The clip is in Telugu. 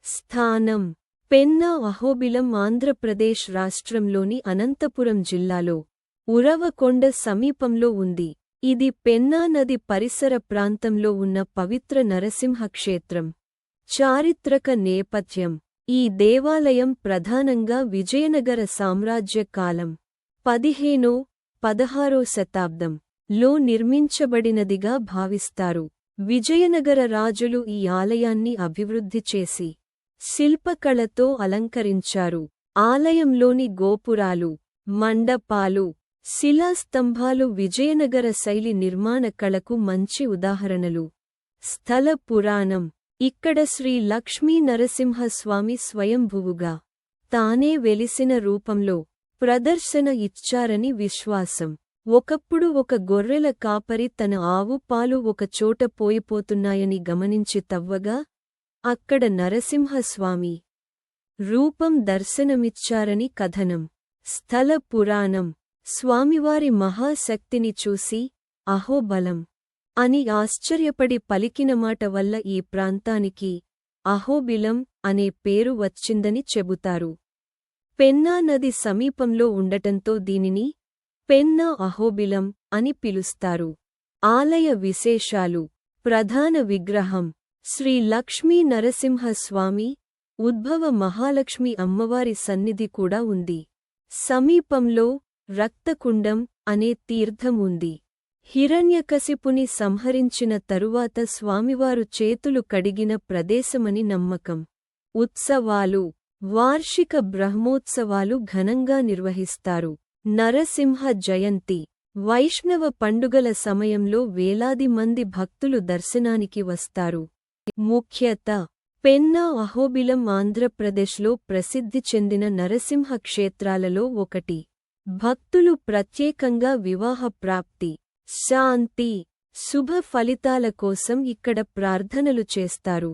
స్థానం పెన్నా అహోబిలం ఆంధ్రప్రదేశ్ రాష్ట్రంలోని అనంతపురం జిల్లాలో ఉరవకొండ సమీపంలో ఉంది. ఇది పెన్నా నది పరిసర ప్రాంతంలో ఉన్న పవిత్ర నరసింహ క్షేత్రం. చారిత్రక నేపథ్యం: ఈ దేవాలయం ప్రధానంగా విజయనగర సామ్రాజ్య కాలం 15–16 శతాబ్దం లో నిర్మించబడినదిగా భావిస్తారు. విజయనగర రాజులు ఈ ఆలయాన్ని అభివృద్ధి చేసి శిల్పకళతో అలంకరించారు. ఆలయంలోని గోపురాలు, మండపాలు, శిలాస్తంభాలు విజయనగర శైలి నిర్మాణ కళకు మంచి ఉదాహరణలు. స్థల పురాణం: ఇక్కడ శ్రీ లక్ష్మీ నరసింహస్వామి స్వయంభువుగా తానే వెలిసిన రూపంలో ప్రదర్శన ఇచ్చారని విశ్వాసం. ఒకప్పుడు ఒక గొర్రెల కాపరి తన ఆవు పాలు ఒకచోట పోయిపోతున్నాయని గమనించి తవ్వగా అక్కడ నరసింహస్వామి రూపం దర్శనమిచ్చారని కథనం. స్థల పురాణం: స్వామివారి మహాశక్తిని చూసి అహోబలం అని ఆశ్చర్యపడి పలికిన మాట వల్ల ఈ ప్రాంతానికి అహోబిలం అనే పేరు వచ్చిందని చెబుతారు. పెన్నా నది సమీపంలో ఉండటంతో దీనిని పెన్నా అహోబిలం అని పిలుస్తారు. ఆలయ విశేషాలు: ప్రధాన విగ్రహం శ్రీ లక్ష్మీ నరసింహస్వామి, ఉద్భవ మహాలక్ష్మి అమ్మవారి సన్నిధి కూడా ఉంది. సమీపంలో రక్తకుండం అనే తీర్థం ఉంది. హిరణ్యకశిపుని సంహరించిన తరువాత స్వామివారు చేతులు కడిగిన ప్రదేశమని నమ్మకం. ఉత్సవాలు: వార్షిక బ్రహ్మోత్సవాలు ఘనంగా నిర్వహిస్తారు. నరసింహ జయంతి, వైష్ణవ పండుగల సమయంలో వేలాది మంది భక్తులు దర్శనానికి వస్తారు. ముఖ్యత: పెన్నా అహోబిలం ఆంధ్రప్రదేశ్లో ప్రసిద్ధి చెందిన నరసింహ క్షేత్రాలలో ఒకటి. భక్తులు ప్రత్యేకంగా వివాహ ప్రాప్తి, శాంతి, శుభ ఫలితాల కోసం ఇక్కడ ప్రార్థనలు చేస్తారు.